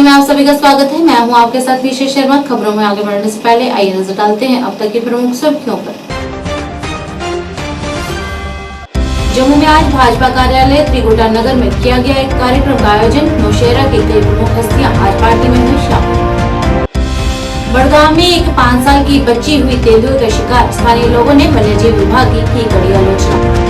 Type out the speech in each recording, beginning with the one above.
में आप सभी का स्वागत है। मैं हूं आपके साथ विशेष शर्मा। खबरों में आगे बढ़ने से पहले आइए नजर डालते हैं अब तक की प्रमुख सुर्खियों पर। जम्मू में आज भाजपा कार्यालय त्रिकुटा नगर में किया गया एक कार्यक्रम का आयोजन। नौशेरा की कई प्रमुख हस्तियां आज पार्टी में हुई शामिल। बड़गांव में एक 5 साल की बच्ची हुई तेंदुए का शिकार। स्थानीय लोगों ने वन्यजीव विभाग की कड़ी आलोचना।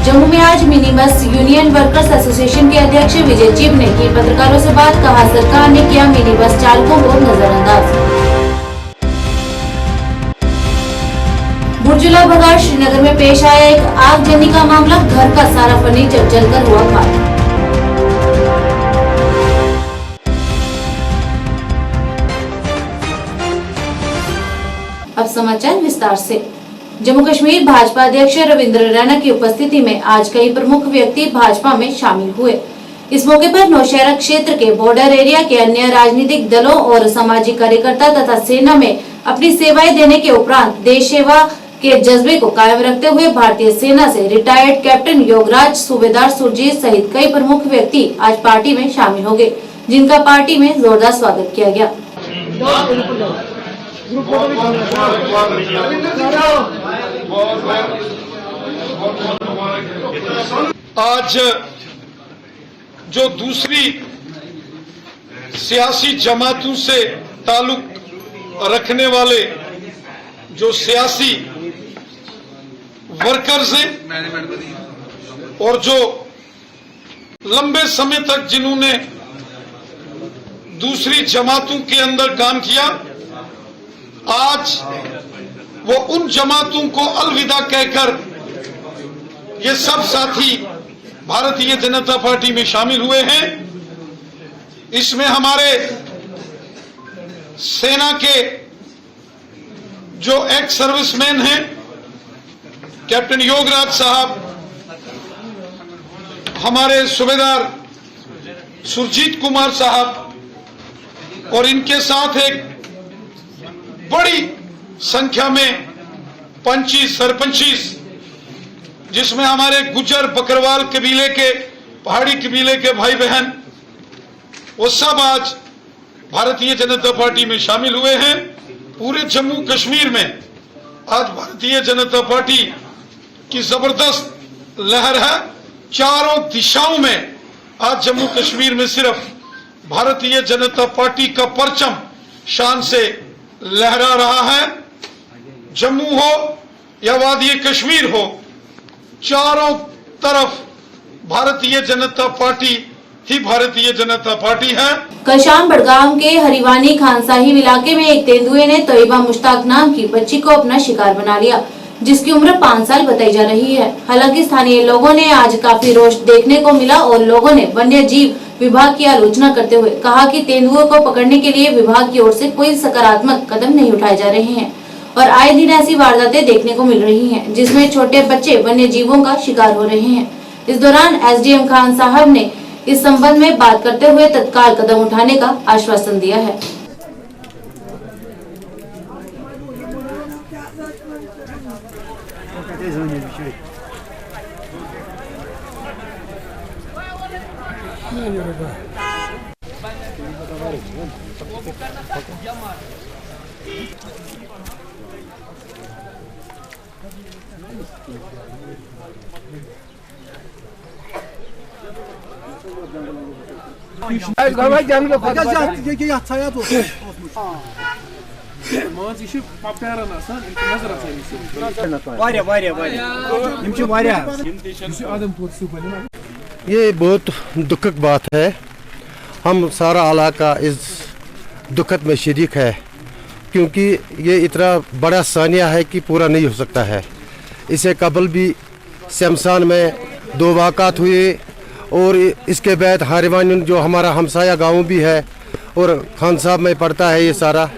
जम्मू में आज mini bus union workers association के अध्यक्ष विजय चिब ने की पत्रकारों से बात। कहा, सरकार ने किया मिनी बस चालकों को नजरअंदाज। बुर्जुला भगाड़ श्रीनगर में पेश आया एक आगजनी का मामला। घर का सारा फर्नीचर जलकर हुआ खाक। अब समाचार विस्तार से। जम्मू कश्मीर भाजपा अध्यक्ष रविंद्र रैना की उपस्थिति में आज कई प्रमुख व्यक्ति भाजपा में शामिल हुए। इस मौके पर नौशेरा क्षेत्र के बॉर्डर एरिया के अन्य राजनीतिक दलों और सामाजिक कार्यकर्ता तथा सेना में अपनी सेवाएं देने के उपरांत देश सेवा के जज्बे को कायम रखते हुए भारतीय सेना से रिटायर्ड कैप्टन योगराज, सूबेदार सुरजीत सहित कई प्रमुख व्यक्ति आज पार्टी में शामिल हो गए, जिनका पार्टी में जोरदार स्वागत किया गया। आज जो दूसरी सियासी जमातों से ताल्लुक रखने वाले जो सियासी वर्कर्स हैं और जो लंबे समय तक जिन्होंने दूसरी जमातों के अंदर काम किया, आज वो उन जमातों को अलविदा कहकर ये सब साथी भारतीय जनता पार्टी में शामिल हुए हैं। इसमें हमारे सेना के जो एक्स सर्विसमैन हैं, कैप्टन योगराज साहब, हमारे सूबेदार सुरजीत कुमार साहब और इनके साथ एक बड़ी संख्या में पंची सरपंची, जिसमें हमारे गुजर बकरवाल कबीले के, पहाड़ी कबीले के भाई बहन, वो सब आज भारतीय जनता पार्टी में शामिल हुए हैं। पूरे जम्मू कश्मीर में आज भारतीय जनता पार्टी की जबरदस्त लहर है। चारों दिशाओं में आज जम्मू कश्मीर में सिर्फ भारतीय जनता पार्टी का परचम शान से लहरा रहा है। जम्मू हो या वादी कश्मीर हो, चारों तरफ भारतीय जनता पार्टी ही भारतीय जनता पार्टी है। कल शाम बड़गांव के हरिवानी खान साहिब इलाके में एक तेंदुए ने तैयबा मुश्ताक नाम की बच्ची को अपना शिकार बना लिया, जिसकी उम्र 5 साल बताई जा रही है। हालांकि स्थानीय लोगों ने आज काफी रोष देखने को मिला और लोगों ने वन्य जीव विभाग की आलोचना करते हुए कहा कि तेंदुओं को पकड़ने के लिए विभाग की ओर से कोई सकारात्मक कदम नहीं उठाए जा रहे हैं और आए दिन ऐसी वारदातें देखने को मिल रही हैं, जिसमें छोटे बच्चे वन्य जीवों का शिकार हो रहे हैं। इस दौरान एसडीएम खान साहब ने इस संबंध में बात करते हुए तत्काल कदम उठाने का आश्वासन दिया है। ये बहुत दुखद बात है। हम सारा इलाका इस दुखद में शरीक है, क्योंकि ये इतना बड़ा सानिया है कि पूरा नहीं हो सकता है। इसे कबल भी शमशान में 2 वाक़ात हुए और इसके बाद हरिवानी जो हमारा हमसाया गांव भी है और खान साहब में पड़ता है ये सारा,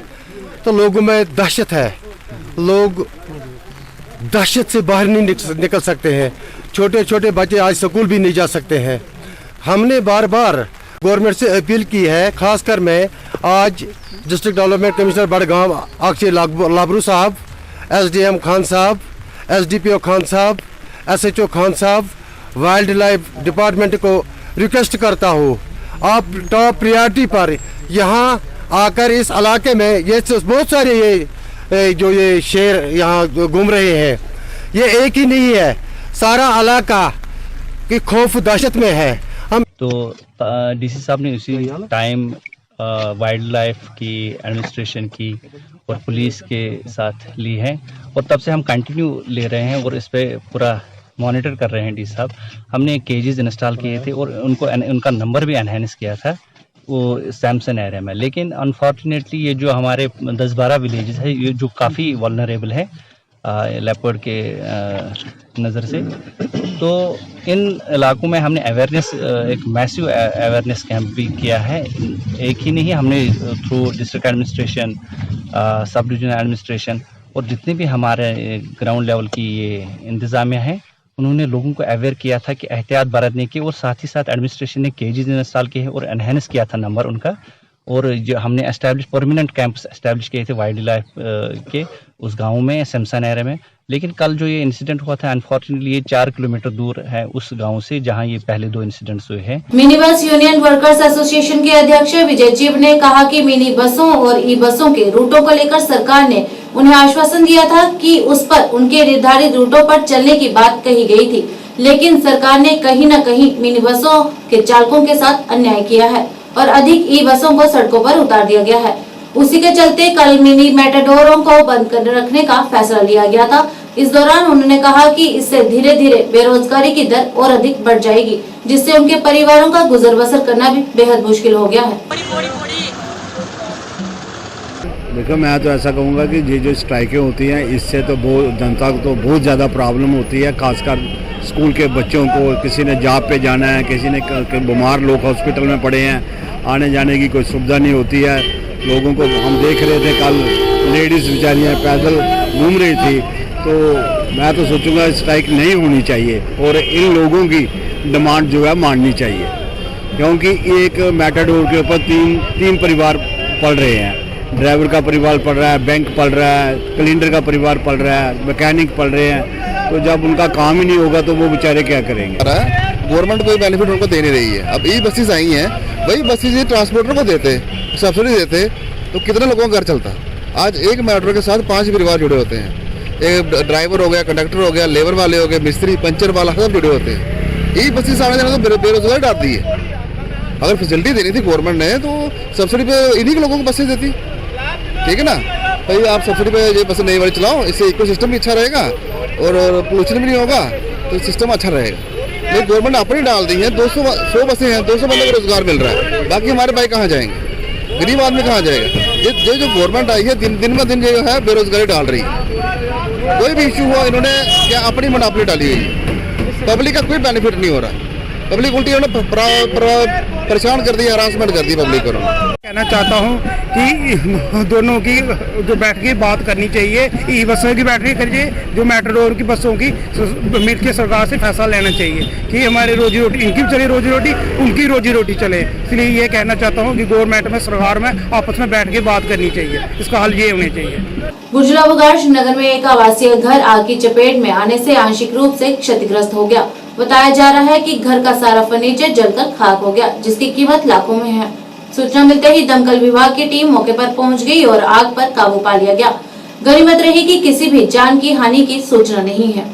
तो लोगों में दहशत है। लोग दहशत से बाहर नहीं निकल सकते हैं। छोटे छोटे बच्चे आज स्कूल भी नहीं जा सकते हैं। हमने बार बार गवर्नमेंट से अपील की है, खासकर मैं आज district development commissioner Budgam Akshay Labroo साहब, एसडीएम खान साहब, एसडीपीओ खान साहब, एसएचओ खान साहब वाइल्ड लाइफ डिपार्टमेंट को रिक्वेस्ट करता हूँ, आप टॉप प्रायोरिटी पर यहाँ आकर इस इलाके में ये बहुत सारे ये शेर यहाँ घूम रहे हैं, ये एक ही नहीं है, सारा इलाका की खौफ दहशत में है। हम तो डीसी साहब ने उसी टाइम वाइल्ड लाइफ की एडमिनिस्ट्रेशन की और पुलिस के साथ ली है और तब से हम कंटिन्यू ले रहे हैं और इस पे पूरा मॉनिटर कर रहे हैं। डी साहब हमने केजेस इंस्टॉल किए थे और उनका नंबर भी एनहांस किया था वो सैमसन एरिया में, लेकिन अनफॉर्चुनेटली ये जो हमारे 10-12 विलेजेस है ये जो काफ़ी वल्नरेबल है लेपर्ड के नज़र से, तो इन इलाकों में हमने अवेयरनेस एक मैसिव अवेयरनेस कैंप भी किया है। एक ही नहीं, हमने थ्रू डिस्ट्रिक्ट एडमिनिस्ट्रेशन, सब डिवीजनल एडमिनिस्ट्रेशन और जितने भी हमारे ग्राउंड लेवल की ये इंतज़ामिया है उन्होंने लोगों को अवेयर किया था कि एहतियात बरतने की, और साथ ही साथ एडमिनिस्ट्रेशन ने केजेस इंस्टॉल किए हैं और एनहांस किया था नंबर उनका, और जो हमने परमानेंट कैंप्स एस्टैब्लिश किए थे वाइल्ड लाइफ के उस गांव में सैमसन एरिया में। लेकिन कल जो ये इंसिडेंट हुआ था अनफॉर्चुनेटली ये 4 किलोमीटर दूर है उस गांव से जहां ये पहले 2 इंसिडेंट्स हुए हैं। Mini bus union workers association के अध्यक्ष विजय जीव ने कहा कि मिनी बसों और ई बसों के रूटों को लेकर सरकार ने उन्हें आश्वासन दिया था कि उस पर उनके निर्धारित रूटों पर चलने की बात कही गई थी, लेकिन सरकार ने कहीं न कहीं मिनी बसों के चालकों के साथ अन्याय किया है और अधिक ई बसों को सड़कों पर उतार दिया गया है। उसी के चलते कल मिनी मेटाडोरों को बंद कर रखने का फैसला लिया गया था। इस दौरान उन्होंने कहा कि इससे धीरे धीरे बेरोजगारी की दर और अधिक बढ़ जाएगी, जिससे उनके परिवारों का गुजर बसर करना भी बेहद मुश्किल हो गया है। देखो, मैं तो ऐसा कहूँगा कि ये जो स्ट्राइकें होती हैं इससे तो बहुत जनता को तो बहुत ज़्यादा प्रॉब्लम होती है, खासकर स्कूल के बच्चों को। किसी ने जॉब पे जाना है, किसी ने बीमार लोग हॉस्पिटल में पड़े हैं, आने जाने की कोई सुविधा नहीं होती है लोगों को। हम देख रहे थे कल लेडीज़ बेचारियाँ पैदल घूम रही थी, तो मैं तो सोचूंगा स्ट्राइक नहीं होनी चाहिए और इन लोगों की डिमांड जो है माननी चाहिए, क्योंकि एक मेटाडोर के ऊपर तीन परिवार पल रहे हैं। ड्राइवर का परिवार पल रहा है, बैंक पल रहा है, क्लीनर का परिवार पल रहा है, मैकेनिक पल रहे हैं, तो जब उनका काम ही नहीं होगा तो वो बेचारे क्या करेंगे। गवर्नमेंट कोई बेनिफिट उनको दे नहीं रही है। अब ई बसेस आई हैं, वही बसेस ट्रांसपोर्टर को देते, सब्सिडी देते तो कितने लोगों का घर चलता। आज एक मेट्रो के साथ 5 परिवार जुड़े होते हैं, एक ड्राइवर हो गया, कंडक्टर हो गया, लेबर वाले हो गए, मिस्त्री, पंचर वाला, सब जुड़े होते हैं। ई बसेस आने जाने तो बेरोजगारी डालती है। अगर फैसिलिटी देनी थी गवर्नमेंट ने तो सब्सिडी पे इन्हीं के लोगों को बसें देती, ठीक है ना भाई। आप सब्सिडी पे ये बसें नई वाली चलाओ, इससे इकोसिस्टम भी अच्छा रहेगा और पोल्यूशन भी नहीं होगा, तो सिस्टम अच्छा रहेगा। लेकिन गवर्नमेंट अपनी डाल दी है, 100 बसें हैं, 200 बंदे को रोजगार मिल रहा है, बाकी हमारे भाई कहाँ जाएंगे, गरीब आदमी कहाँ जाएगा। ये जो गवर्नमेंट आई है दिन ब दिन जो है बेरोजगारी डाल रही है। कोई भी इशू हुआ इन्होंने क्या अपनी मोनोपोली डाली है, पब्लिक का कोई बेनिफिट नहीं हो रहा। पब्लिक उल्टी उन्होंने परेशान कर दिया, हरासमेंट कर दी पब्लिक को। कहना चाहता हूँ कि दोनों की जो बैठ के बात करनी चाहिए, ई बसों की बैठ के करिए, जो मेट्रोडोर की बसों की मिल के सरकार से फैसला लेना चाहिए कि हमारी रोजी रोटी, इनकी भी चले रोजी रोटी, उनकी रोजी रोटी चले। इसलिए ये कहना चाहता हूँ कि गवर्नमेंट में, सरकार में आपस में बैठ के बात करनी चाहिए, इसका हल ये होना चाहिए। गुजरात श्रीनगर में एक आवासीय घर आग की चपेट में आने से आंशिक रूप से क्षतिग्रस्त हो गया। बताया जा रहा है कि घर का सारा फर्नीचर जलकर खाक हो गया, जिसकी कीमत लाखों में है। सूचना मिलते ही दमकल विभाग की टीम मौके पर पहुंच गई और आग पर काबू पा लिया गया। गनीमत रही कि किसी भी जान की हानि की सूचना नहीं है।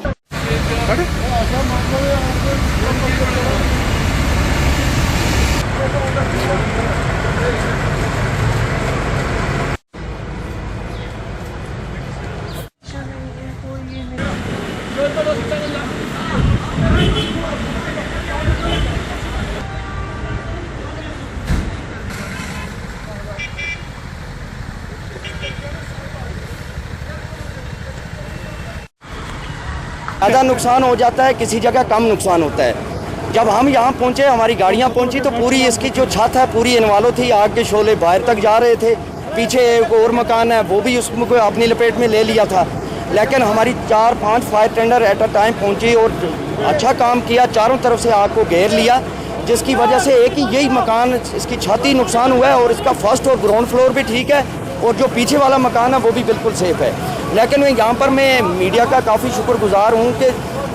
ज़्यादा नुकसान हो जाता है, किसी जगह कम नुकसान होता है। जब हम यहाँ पहुँचे, हमारी गाड़ियाँ पहुँची तो पूरी इसकी जो छत है पूरी इन्वॉल्व थी, आग के शोले बाहर तक जा रहे थे। पीछे एक और मकान है वो भी उसको अपनी लपेट में ले लिया था, लेकिन हमारी 4-5 fire tender at a time पहुँची और अच्छा काम किया, चारों तरफ से आग को घेर लिया, जिसकी वजह से एक ही यही मकान, इसकी छत ही नुकसान हुआ है और इसका फर्स्ट और ग्राउंड फ्लोर भी ठीक है और जो पीछे वाला मकान है वो भी बिल्कुल सेफ है। लेकिन मैं यहाँ पर मैं मीडिया का काफ़ी शुक्रगुजार हूँ कि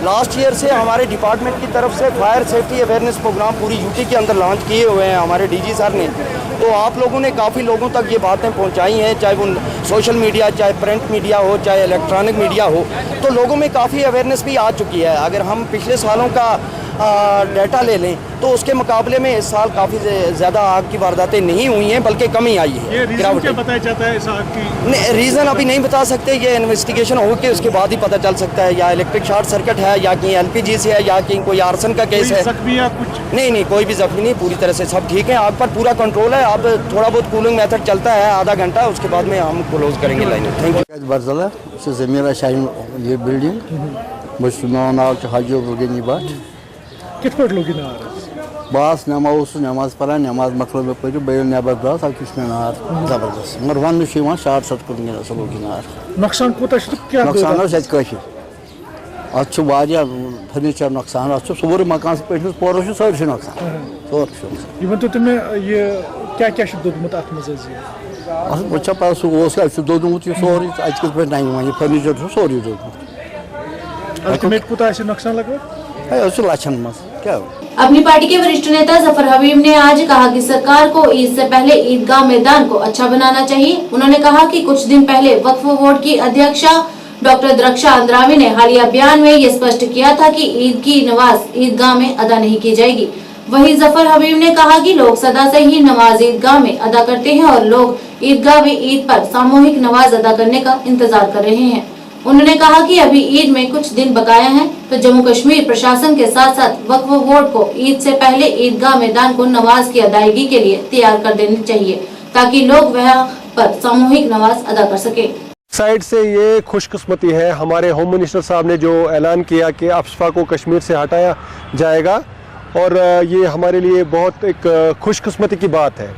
लास्ट ईयर से हमारे डिपार्टमेंट की तरफ से फायर सेफ्टी अवेयरनेस प्रोग्राम पूरी यूटी के अंदर लॉन्च किए हुए हैं हमारे डीजी सर ने। तो आप लोगों ने काफ़ी लोगों तक ये बातें पहुंचाई हैं, चाहे वो सोशल मीडिया, चाहे प्रिंट मीडिया हो, चाहे इलेक्ट्रॉनिक मीडिया हो, तो लोगों में काफ़ी अवेयरनेस भी आ चुकी है। अगर हम पिछले सालों का डाटा ले लें तो उसके मुकाबले में इस साल काफ़ी ज़्यादा आग की वारदातें नहीं हुई हैं, बल्कि कमी आई है। ये रीज़न क्या बताया जाता है इस आग की? रीज़न अभी नहीं बता सकते, ये इन्वेस्टिगेशन हो के उसके बाद ही पता चल सकता है। या इलेक्ट्रिक शॉर्ट सर्किट है, या कहीं LPG से है, या कहीं कोई आर्सन का केस है। जख्मी या कुछ? नहीं, कोई भी जख्मी नहीं, पूरी तरह से सब ठीक है। आग पर पूरा कंट्रोल है। अब थोड़ा बहुत कूलिंग मेथड चलता है आधा घंटा, उसके बाद में हम क्लोज करेंगे लाइन। Thank you. बरजला जमीन शाइन ये बिल्डिंग मो नाव हाजी गनी बाट कित पे लोग बस नमाज पढ़ा नमाज मतलब में पढ़ बे नबर द्रास मे नार जबरदस्त मगर वन शार्ट सर्किट लोग नार नुकसान नुकसान अत फर्नीचर नुकसान सोरे मकान पे पोर सारे नुकसान वो पा सह दोदमुत सोरे अत पे टाइम फर्नीचर सोरे दोदमुत लक्षन मज क्या। अपनी पार्टी के वरिष्ठ नेता जफर हबीब ने आज कहा कि सरकार को ईद से पहले ईदगाह मैदान को अच्छा बनाना चाहिए। उन्होंने कहा कि कुछ दिन पहले वक्फ बोर्ड की अध्यक्षा डॉक्टर द्रक्षा अंद्रावी ने हालिया बयान में ये स्पष्ट किया था कि ईद की नमाज ईदगाह में अदा नहीं की जाएगी। वहीं जफर हबीब ने कहा कि लोग सदा से ही नमाज ईदगाह में अदा करते हैं और लोग ईदगाह में ईद पर सामूहिक नमाज अदा करने का इंतजार कर रहे हैं। उन्होंने कहा कि अभी ईद में कुछ दिन बकाया हैं, तो जम्मू कश्मीर प्रशासन के साथ साथ वक्फ बोर्ड को ईद से पहले ईदगाह मैदान को नमाज की अदायगी के लिए तैयार कर देनी चाहिए, ताकि लोग वहां पर सामूहिक नमाज अदा कर सके। साइड से ये खुशकिस्मती है, हमारे होम मिनिस्टर साहब ने जो ऐलान किया कि अफ्सपा को कश्मीर से हटाया जाएगा, और ये हमारे लिए बहुत एक खुशकिस्मती की बात है।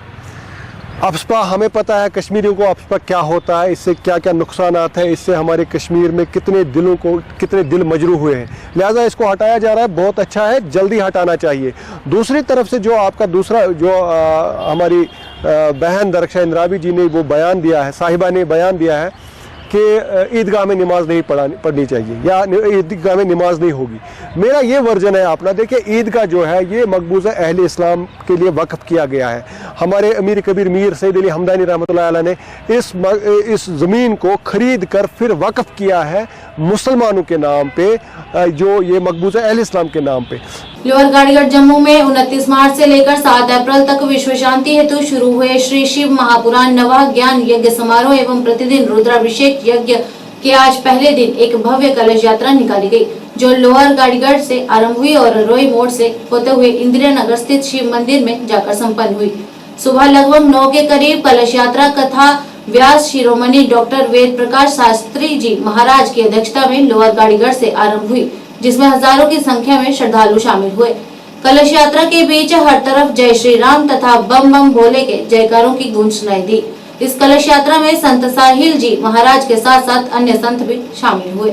अफ्सपा, हमें पता है कश्मीरियों को अफ्सपा क्या होता है, इससे क्या क्या नुकसान है, इससे हमारे कश्मीर में कितने दिल मजरूह हुए हैं, लिहाजा इसको हटाया जा रहा है। बहुत अच्छा है, जल्दी हटाना चाहिए। दूसरी तरफ से जो आपका दूसरा जो हमारी बहन द्रक्षा अंद्रावी जी ने वो बयान दिया है, साहिबा ने बयान दिया है कि ईदगाह में नमाज नहीं पढ़नी चाहिए या ईदगाह में नमाज नहीं होगी। मेरा ये वर्जन है अपना। देखिए, ईदगाह जो है ये मकबूजा अहले इस्लाम के लिए वक्फ किया गया है। हमारे अमीर कबीर मीर सैयद अली हमदानी रहमतुल्लाह अलैह ने इस ज़मीन को ख़रीद कर फिर वक्फ किया है मुसलमानों के नाम पे, जो ये मकबूजा अहले इस्लाम के नाम पे। लोअर गाड़ीगढ़ जम्मू में 29 मार्च से लेकर 7 अप्रैल तक विश्व शांति हेतु शुरू हुए श्री शिव महापुराण नवह ज्ञान यज्ञ समारोह एवं प्रतिदिन रुद्राभिषेक यज्ञ के आज पहले दिन एक भव्य कलश यात्रा निकाली गई, जो लोअर गाड़ीगढ़ से आरंभ हुई और रोई मोड़ से होते हुए इंदिरा नगर स्थित शिव मंदिर में जाकर संपन्न हुई। सुबह लगभग 9 के करीब कलश यात्रा कथा व्यास शिरोमणि डॉक्टर वेद प्रकाश शास्त्री जी महाराज की अध्यक्षता में लोअर गाड़ीगढ़ से आरंभ हुई, जिसमें हजारों की संख्या में श्रद्धालु शामिल हुए। कलश यात्रा के बीच हर तरफ जय श्री राम तथा बम बम भोले के जयकारों की गूंज सुनाई दी। इस कलश यात्रा में संत साहिल जी महाराज के साथ साथ अन्य संत भी शामिल हुए।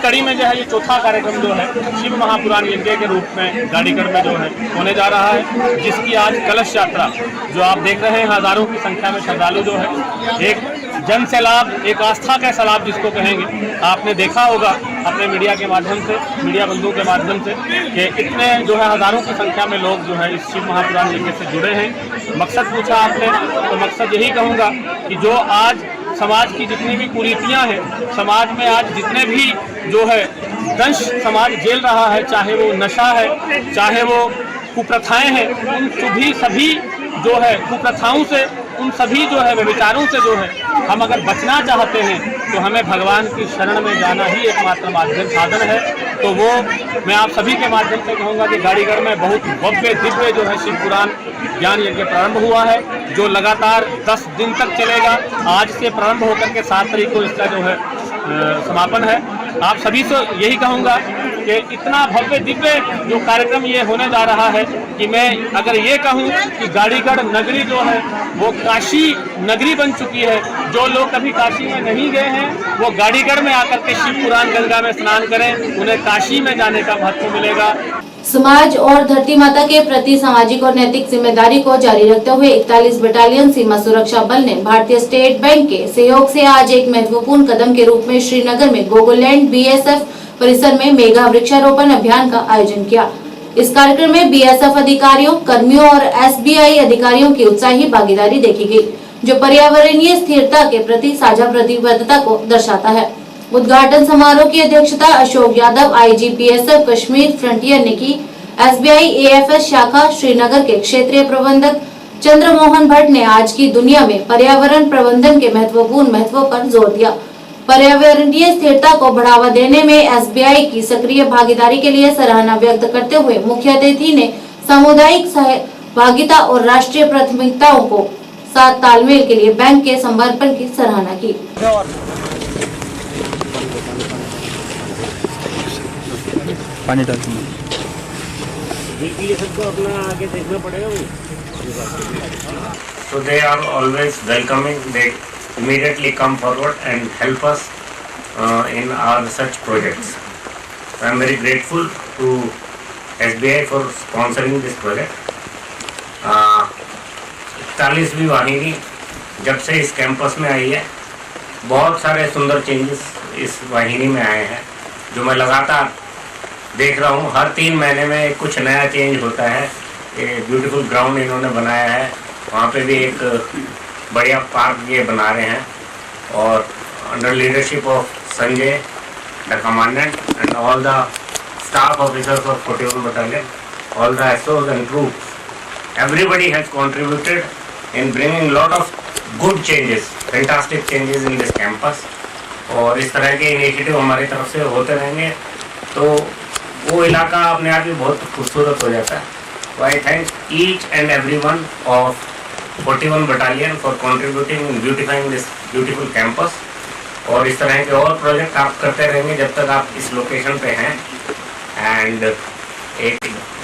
कड़ी में जो है ये चौथा कार्यक्रम जो है शिव महापुराण यज्ञ के रूप में गाड़ीगढ़ में जो है होने जा रहा है, जिसकी आज कलश यात्रा जो आप देख रहे हैं, हजारों की संख्या में श्रद्धालु जो है एक जन सैलाब, एक आस्था का सैलाब जिसको कहेंगे। आपने देखा होगा अपने मीडिया के माध्यम से, मीडिया बंधुओं के माध्यम से कि इतने जो है हजारों की संख्या में लोग जो है इस शिव महापुराण यज्ञ से जुड़े हैं। मकसद पूछा आपने, तो मकसद यही कहूँगा कि जो आज समाज की जितनी भी कुरीतियाँ हैं, समाज में आज जितने भी जो है दंश समाज झेल रहा है, चाहे वो नशा है, चाहे वो कुप्रथाएं हैं, उन सभी जो है कुप्रथाओं से, उन सभी जो है विचारों से जो है हम अगर बचना चाहते हैं तो हमें भगवान की शरण में जाना ही एकमात्र माध्यम साधन है। तो वो मैं आप सभी के माध्यम से कहूँगा कि गाड़ीगढ़ में बहुत भव्य दिव्य जो है शिव पुराण ज्ञान यज्ञ प्रारंभ हुआ है, जो लगातार 10 दिन तक चलेगा। आज से प्रारंभ होकर के 7 तारीख को इसका जो है समापन है। आप सभी से यही कहूँगा कि इतना भव्य दिव्य जो कार्यक्रम ये होने जा रहा है कि मैं अगर ये कहूँ कि गाड़ीगढ़ नगरी जो है वो काशी नगरी बन चुकी है। जो लोग कभी काशी में नहीं गए हैं वो गाड़ीगढ़ में आकर के शिव पुराण गंगा में स्नान करें, उन्हें काशी में जाने का महत्व मिलेगा। समाज और धरती माता के प्रति सामाजिक और नैतिक जिम्मेदारी को जारी रखते हुए 41 बटालियन सीमा सुरक्षा बल ने भारतीय स्टेट बैंक के सहयोग से आज एक महत्वपूर्ण कदम के रूप में श्रीनगर में गोगोलैंड बीएसएफ परिसर में मेगा वृक्षारोपण अभियान का आयोजन किया। इस कार्यक्रम में बीएसएफ अधिकारियों, कर्मियों और एसबीआई अधिकारियों की उत्साही भागीदारी देखी गई, जो पर्यावरणीय स्थिरता के प्रति साझा प्रतिबद्धता को दर्शाता है। उद्घाटन समारोह की अध्यक्षता Ashok Yadav, IG BSF Kashmir frontier ने की। एसबीआई एएफएस शाखा श्रीनगर के क्षेत्रीय प्रबंधक चंद्रमोहन भट्ट ने आज की दुनिया में पर्यावरण प्रबंधन के महत्वपूर्ण महत्व पर जोर दिया। पर्यावरणीय स्थिरता को बढ़ावा देने में एसबीआई की सक्रिय भागीदारी के लिए सराहना व्यक्त करते हुए मुख्य अतिथि ने सामुदायिक सहभागिता और राष्ट्रीय प्राथमिकताओं को साथ तालमेल के लिए बैंक के समर्पण की सराहना की। पानी डालते हैं सबको अपना आगे देखना पड़ेगा। So they are always welcoming. They immediately come forward and help us in our research projects. So I am very grateful to SBI for sponsoring this project. 41वीं वाहिनी जब से इस कैंपस में आई है, बहुत सारे सुंदर चेंजेस इस वाहिनी में आए हैं, जो मैं लगातार देख रहा हूँ। हर 3 महीने में कुछ नया चेंज होता है। ये ब्यूटीफुल ग्राउंड इन्होंने बनाया है, वहाँ पे भी एक बढ़िया पार्क ये बना रहे हैं। और under leadership of Sanjay the commandant and all the staff officers of 41 battalion, all the SOs and troops, everybody has contributed in bringing lot of good changes, fantastic changes in this campus। और इस तरह के initiative हमारी तरफ से होते रहेंगे तो वो इलाका अपने आप ही बहुत खूबसूरत हो जाता है। तो आई thank each and every one of 41 battalion for contributing in beautifying this beautiful campus. और इस तरह के और प्रोजेक्ट आप करते रहेंगे जब तक आप इस लोकेशन पे हैं, एंड एक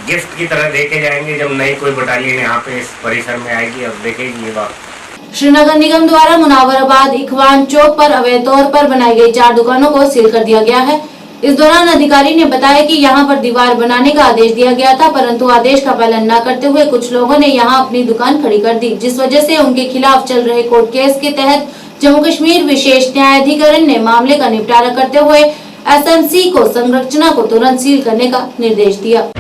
गिफ्ट की तरह देके जाएंगे जब नई कोई बटालियन यहाँ पे इस परिसर में आएगी। अब देखेंगे ये बात। श्रीनगर निगम द्वारा मुनावराबाद इखवान चौक पर अवैध तौर पर बनाई गई 4 दुकानों को सील कर दिया गया है। इस दौरान अधिकारी ने बताया कि यहां पर दीवार बनाने का आदेश दिया गया था, परंतु आदेश का पालन न करते हुए कुछ लोगों ने यहां अपनी दुकान खड़ी कर दी, जिस वजह से उनके खिलाफ चल रहे कोर्ट केस के तहत जम्मू कश्मीर विशेष न्यायाधिकरण ने मामले का निपटारा करते हुए एसएमसी को संरचना को तुरंत सील करने का निर्देश दिया।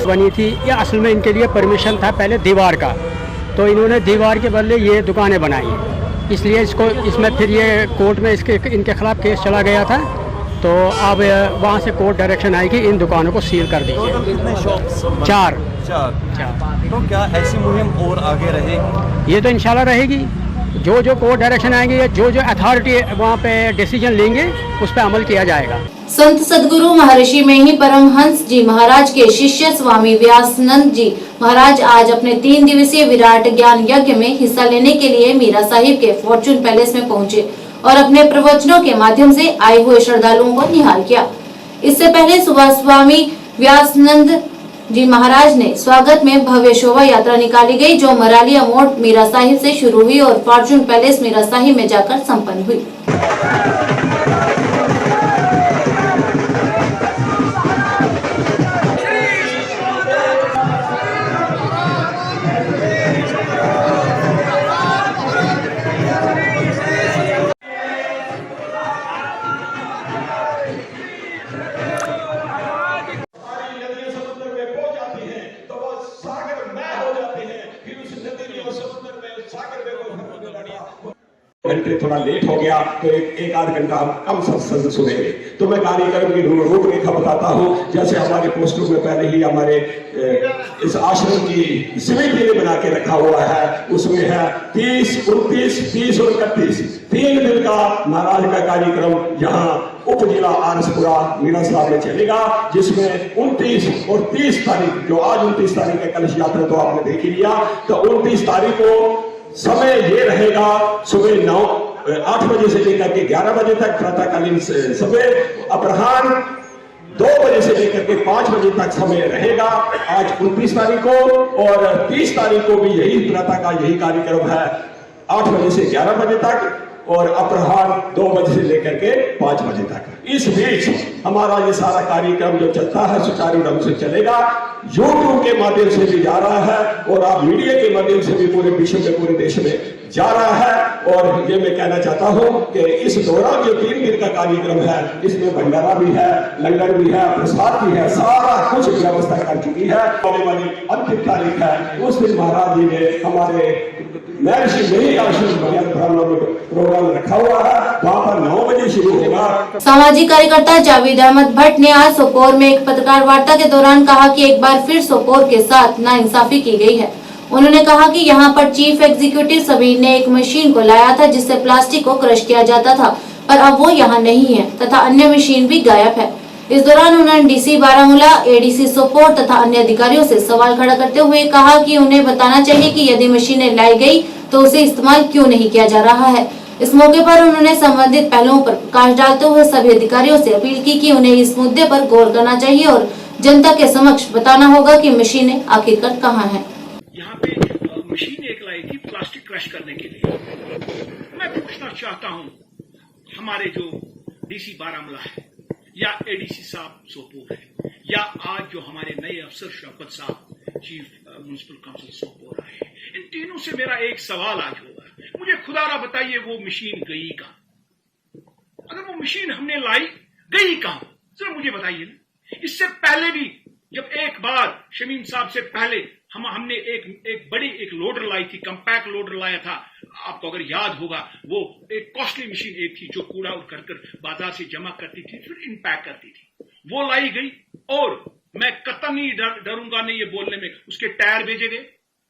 बनी थी या असल में इनके लिए परमिशन था पहले दीवार का, तो इन्होंने दीवार के बदले ये दुकानें बनाई, इसलिए इसमें फिर ये कोर्ट में इनके खिलाफ केस चला गया था। तो अब वहाँ से कोर्ट डायरेक्शन आई कि इन दुकानों को सील कर दीजिए। कितने शॉप्स? 4। तो क्या ऐसी मुहिम और आगे रहेगी? ये तो इंशाल्लाह रहेगी। जो जो कोर्ट डायरेक्शन आएंगे या जो जो अथॉरिटी वहाँ पे डिसीजन लेंगे उस पर अमल किया जाएगा। संत सदगुरु महर्षि में ही परमहंस जी महाराज के शिष्य स्वामी व्यासनंद जी महाराज आज अपने 3 दिवसीय विराट ज्ञान यज्ञ में हिस्सा लेने के लिए मीरा साहिब के फॉर्चून पैलेस में पहुंचे और अपने प्रवचनों के माध्यम से आए हुए श्रद्धालुओं को निहाल किया। इससे पहले सुबह स्वामी व्यासनंद जी महाराज ने स्वागत में भव्य शोभा यात्रा निकाली गई, जो मरालिया मोड़ मीरा साहिब से शुरू हुई और फॉर्चून पैलेस मीरा साहिब में जाकर संपन्न हुई। घंटे थोड़ा लेट हो गया तो एक आध घंटा हम कम सत्संग सुनेंगे। तो मैं कार्यक्रम की रूपरेखा बताता हूँ। जैसे हमारे पोस्टर में पहले ही हमारे इस आश्रम की समिति ने बना के रखा हुआ है, उसमें है 30, 29, 30 और 31 3 दिन का महाराज का कार्यक्रम यहाँ उप जिला आरसपुरा मीरा साहब में चलेगा, जिसमें 29 और 30 तारीख, जो आज 29 तारीख है कलश यात्रा तो आपने देख ही लिया, तो 29 तारीख को समय ये रहेगा सुबह 8 बजे से लेकर के 11 बजे तक प्रातःकालीन समय, अपराह्न 2 बजे से लेकर के 5 बजे तक समय रहेगा आज 29 तारीख को। और 30 तारीख को भी यही प्रातः का यही कार्यक्रम है 8 बजे से 11 बजे तक और अपराह्न 2 बजे से लेकर के 5 बजे तक। इस बीच हमारा ये सारा कार्यक्रम जो चलता है सुचारू ढंग से चलेगा। यूट्यूब के माध्यम से भी जा रहा है और आप मीडिया के माध्यम से भी पूरे विश्व में, पूरे देश में जा रहा है। और ये मैं कहना चाहता हूं कि इस दौरान जो 3 दिन का कार्यक्रम है, इसमें भंडारा भी है, लंगर भी है, प्रसाद भी है, सारा कुछ व्यवस्था कर चुकी है। आने वाली अंतिम तारीख है, उस दिन महाराज जी ने हमारे प्रोग्राम रखा हुआ है, वहाँ पर 9 बजे शुरू होगा। सामाजिक कार्यकर्ता जावेद अहमद भट्ट ने आज सोपोर में एक पत्रकार वार्ता के दौरान कहा कि एक बार फिर सोपोर के साथ नाइंसाफी की गई है। उन्होंने कहा कि यहां पर चीफ एग्जीक्यूटिव सबीर ने एक मशीन को लाया था जिससे प्लास्टिक को क्रश किया जाता था, पर अब वो यहां नहीं है तथा अन्य मशीन भी गायब है। इस दौरान उन्होंने डीसी बारामूला, एडीसी सोपोर तथा अन्य अधिकारियों से सवाल खड़ा करते हुए कहा कि उन्हें बताना चाहिए कि यदि मशीनें लाई गई तो उसे इस्तेमाल क्यों नहीं किया जा रहा है। इस मौके पर उन्होंने संबंधित पहलुओं पर प्रकाश डालते हुए सभी अधिकारियों से अपील की कि उन्हें इस मुद्दे पर गौर करना चाहिए और जनता के समक्ष बताना होगा कि मशीनें आखिरकार कहाँ हैं। यहाँ पे मशीन एक लाई थी प्लास्टिक क्रश करने के लिए। मैं पूछना चाहता हूँ हमारे जो डीसी बारामूला है या एडीसी साहब सोपोर है या आज जो हमारे नए अफसर शौकत साहब चीफ म्युनिसिपल काउंसिल सोपोर आए हैं, इन तीनों से मेरा एक सवाल आज होगा, मुझे खुदारा बताइए वो मशीन गई कहां? अगर वो मशीन हमने लाई गई कहां, जरा मुझे बताइए ना। इससे पहले भी जब एक बार शमीम साहब से पहले हमने एक बड़ी लोडर लाई थी, कंपैक्ट लोडर लाया था, आपको अगर याद होगा, वो एक कॉस्टली मशीन एक थी जो कूड़ा और करकर बाजार से जमा करती थी फिर इनपैक करती थी, वो लाई गई। और मैं कतई नहीं डरूंगा नहीं ये बोलने में, उसके टायर भेजे गए,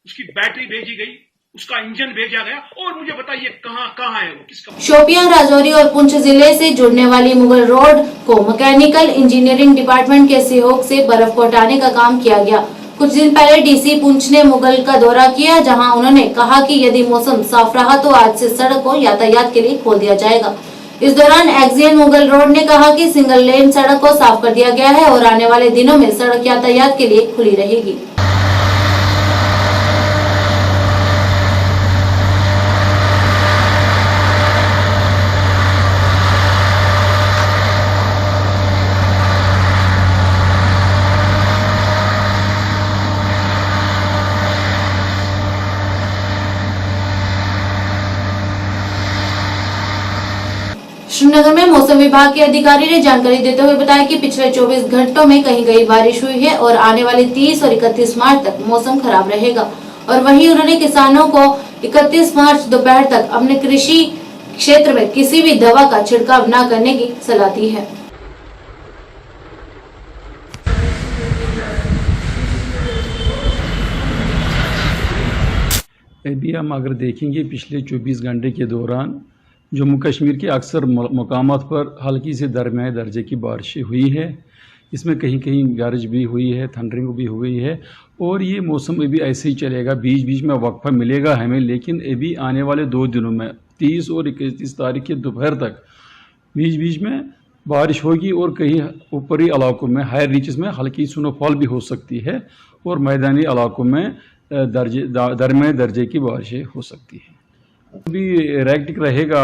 उसकी बैटरी भेजी गई, उसका इंजन भेजा गया, और मुझे बताइए कहां है वो, किसका? शोपियां, राजौरी और पुंछ जिले से जुड़ने वाली मुगल रोड को मैकेनिकल इंजीनियरिंग डिपार्टमेंट के सहयोग से बर्फ को हटाने का काम किया गया। कुछ दिन पहले डीसी पुंछ ने मुगल का दौरा किया, जहां उन्होंने कहा कि यदि मौसम साफ रहा तो आज से सड़क को यातायात के लिए खोल दिया जाएगा। इस दौरान एक्सियन मुगल रोड ने कहा कि सिंगल लेन सड़क को साफ कर दिया गया है और आने वाले दिनों में सड़क यातायात के लिए खुली रहेगी। श्रीनगर में मौसम विभाग के अधिकारी ने जानकारी देते हुए बताया कि पिछले 24 घंटों में कहीं कहीं बारिश हुई है और आने वाले 30 और 31 मार्च तक मौसम खराब रहेगा। और वहीं उन्होंने किसानों को 31 मार्च दोपहर तक अपने कृषि क्षेत्र में किसी भी दवा का छिड़काव न करने की सलाह दी है। अभी हम अगर देखेंगे पिछले 24 घंटे के दौरान जम्मू कश्मीर के अक्सर मकामात पर हल्की से दरमियाने दर्जे की बारिश हुई है। इसमें कहीं कहीं गरज भी हुई है, थंडरिंग भी हुई है और ये मौसम अभी ऐसे ही चलेगा। बीच बीच में वक्फा मिलेगा हमें, लेकिन अभी आने वाले 2 दिनों में 30 और 31 तारीख के दोपहर तक बीच बीच में बारिश होगी और कहीं ऊपरी इलाकों में हायर रीचेस में हल्की स्नोफॉल भी हो सकती है और मैदानी इलाकों में दरमियाने दर्जे की बारिशें हो सकती हैं। अभी रैक्टिक रहेगा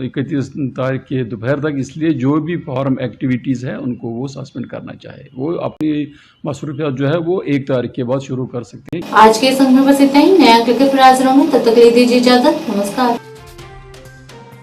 31 तारीख के दोपहर तक, इसलिए जो भी फार्म एक्टिविटीज़ है उनको वो सस्पेंड करना चाहे, वो अपनी मसरूफियात जो है वो 1 तारीख के बाद शुरू कर सकते हैं। आज के संग में बस इतना ही। नया क्लिक फिर हाजिर होंगे, तब तक ले दीजिए इजाजत। नमस्कार।